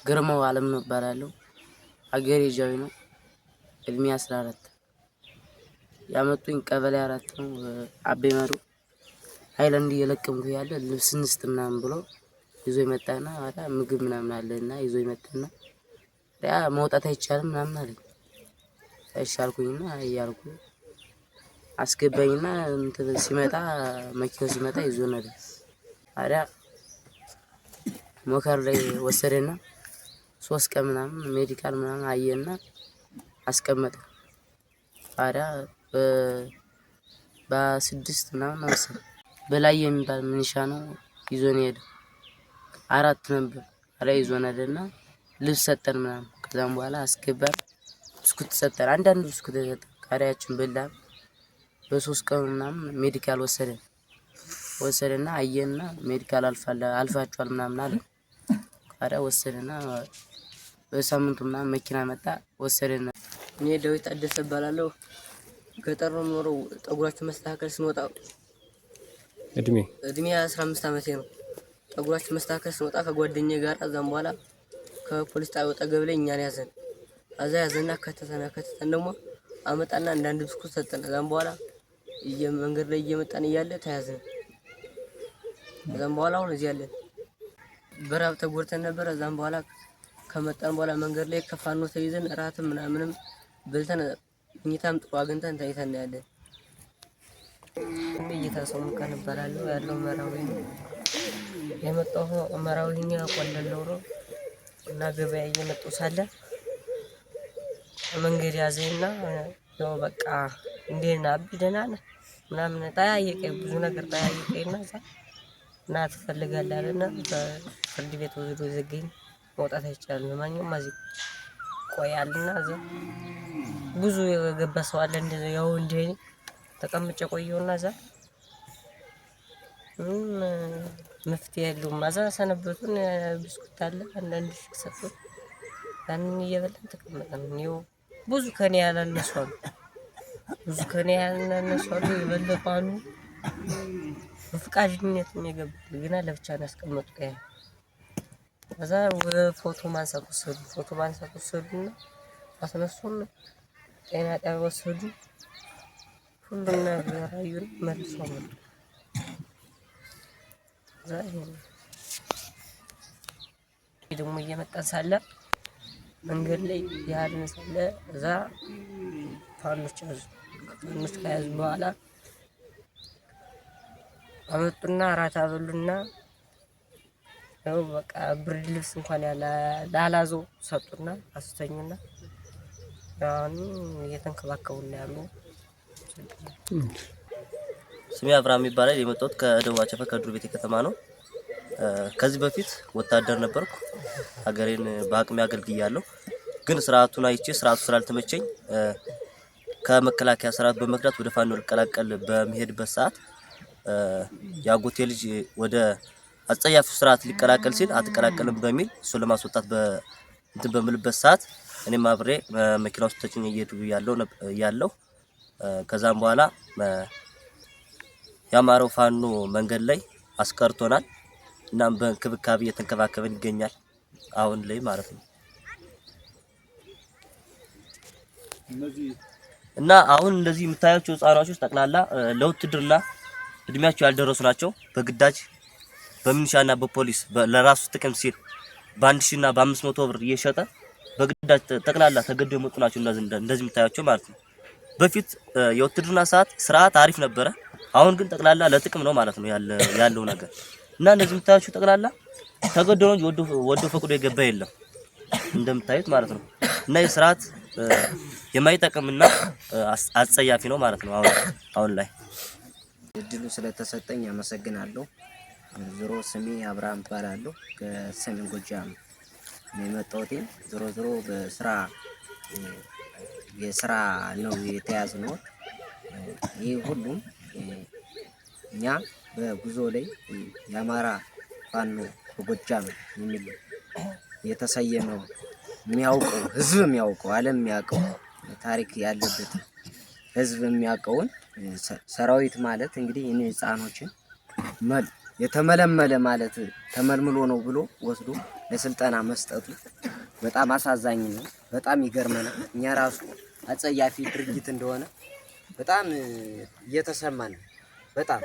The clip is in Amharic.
ግርማው ዓለም ነው እባላለሁ። አገሬ ጃዊ ነው። እድሜ 14 ያመጡኝ ቀበሌ 4 ነው። አቤ መሩ ሃይላንድ እየለቀምኩ ያለ ልብስ እንስጥ ምናምን ብሎ ይዞ ይመጣና አዳ ምግብ ምናምን አለና ይዞ ይመጣና ያ መውጣት አይቻልም ምናምን አለኝ። አይሻልኩኝና እያልኩ አስገባኝና እንትን ሲመጣ መኪናው ሲመጣ ይዞና አዳ ሞከር ላይ ወሰደና 3 ቀን ምናምን ሜዲካል ምናምን አየና አስቀመጠ። ታዲያ በ6 ምናምን አሰብ በላይ የሚባል ምንሻ ነው ይዞን ሄደ። 4 ነበር አላ ይዞን ሄደና ልብስ ሰጠን ምናምን። ከዛም በኋላ አስገባን። ብስኩት ሰጠን። አንዳንድ ብስኩት ሰጠን። ካሪያችን በላን። በ3 ቀን ምናምን ሜዲካል ወሰደና አየና ሜዲካል አልፋችኋል ምናምን አለ። ካሪያ ወሰደና በሳምንቱ ምናምን መኪና መጣ ወሰደና። እኔ ዳዊት አደሰ እባላለሁ። ገጠር ነው የምኖረው። ጠጉራችሁ መስተካከል ስንወጣ እድሜ 15 ዓመቴ ነው። ጠጉራችሁ መስተካከል ስንወጣ ከጓደኛዬ ጋር እዛም በኋላ ከፖሊስ ጣቢያው ጠገብ ላይ እኛን ያዘን። አዛ ያዘና ከተተን ደግሞ አመጣና አንዳንድ ብስኩት ሰጠን። እዛም በኋላ መንገድ ላይ እየመጣን እያለ ተያዘን። እዛም በኋላ አሁን እዚህ ያለን በራብ ተጎድተን ነበር። እዛም በኋላ ከመጣን በኋላ መንገድ ላይ ከፋኖ ተይዘን እራትም ምናምንም በልተን እኛም ጥሩ አግኝተን ታይተን ያለን። እየታሰሙ ከነበራለሁ ያለው መራዊ ነው የመጣው። መራዊኛ ቆለለው ነው እና ገበያ እየመጣው ሳለ መንገድ ያዘኝና ያው በቃ እንዴና አብደና ምናምን ታያየቀኝ ብዙ ነገር ታያየቀኝና እና ትፈልጋለህ አለና በፍርድ ቤት ወስዶ ዘገኝ። መውጣት አይቻልም ማንኛውም ማዚ ቆያልና እዛ ብዙ የገባ ሰው አለ እንደዚህ ያው እንዴ ተቀምጬ ቆየውና እዛ መፍትሄ የለውም። ማዛ ሰነበቱን ብስኩት አለ አንዳንድ ሰጡ ያንን እየበላን ተቀመጠን። ነው ብዙ ከኔ ያላነሱ ይበለጣሉ። በፍቃድነት የሚገባል ግን ለብቻ ነው ያስቀመጡ። ከዛ ፎቶ ማንሳት ወሰዱና አስነሱን ጤና ጣቢያ ወሰዱ። ሁሉም ነገር አዩን መልሰው መጡ። ደግሞ እየመጣን ሳለ መንገድ ላይ ያልን ሳለ እዛ ፋኖች ከያዙ በኋላ አመጡና አራት አበሉና ያው በቃ ብርድ ልብስ እንኳን ላላዞ ሰጡና አስተኙና ያን እየተንከባከቡና ያሉ። ስሜ አብርሃም ይባላል። የመጣሁት ከደቡብ አቸፈ ከዱር ቤቴ ከተማ ነው። ከዚህ በፊት ወታደር ነበርኩ። ሀገሬን በአቅሜ አገልግያለሁ። ግን ስርዓቱን አይቼ ስርዓቱ ስላልተመቸኝ ከመከላከያ ሰራዊት በመክዳት ወደ ፋኖ ልቀላቀል በመሄድበት ሰዓት ያጎቴ ልጅ ወደ አጸያፊ ስርዓት ሊቀላቀል ሲል አትቀላቀልም በሚል እሱ ለማስወጣት እንትን በምልበት ሰዓት እኔም አብሬ መኪና ውስጥ ተጭኜ እየሄድኩ ያለው ከዛም በኋላ ያማረው ፋኖ መንገድ ላይ አስቀርቶናል። እናም በእንክብካቤ እየተንከባከበን ይገኛል አሁን ላይ ማለት ነው። እና አሁን እንደዚህ የምታያቸው ህፃናቶች ጠቅላላ ለውትድርና እድሜያቸው ያልደረሱ ናቸው። በግዳጅ በሚኒሻና በፖሊስ ለራሱ ጥቅም ሲል በ1000 እና በ500 ብር እየሸጠ በግዳጅ ጠቅላላ ተገደው የመጡ ናቸው። እንደዚህ የምታያቸው ማለት ነው። በፊት የውትድርና ስርዓት አሪፍ ነበረ። አሁን ግን ጠቅላላ ለጥቅም ነው ማለት ነው ያለው ነገር። እና እንደዚህ የምታያቸው ጠቅላላ ተገደው እንጂ ወዶ ፈቅዶ የገባ የለም እንደምታዩት ማለት ነው። እና የስርዓት የማይጠቅምና አጸያፊ ነው ማለት ነው አሁን ላይ። እድሉ ስለተሰጠኝ አመሰግናለሁ። ዞሮ ስሜ አብርሃም እባላለሁ። ከሰሜን ጎጃም ነው የመጣሁት። ዞሮ የስራ ነው የተያዝነው። ይሄ ሁሉም እኛ በጉዞ ላይ የአማራ ፋኖ በጎጃም የሚል የተሰየመው የሚያውቀው ህዝብ የሚያውቀው ዓለም የሚያውቀው ታሪክ ያለበት ህዝብ የሚያውቀውን ሰራዊት ማለት እንግዲህ እኔ ህፃኖችን የተመለመለ ማለት ተመልምሎ ነው ብሎ ወስዶ ለስልጠና መስጠቱ በጣም አሳዛኝ ነው። በጣም ይገርመናል። እኛ ራሱ አጸያፊ ድርጊት እንደሆነ በጣም እየተሰማን በጣም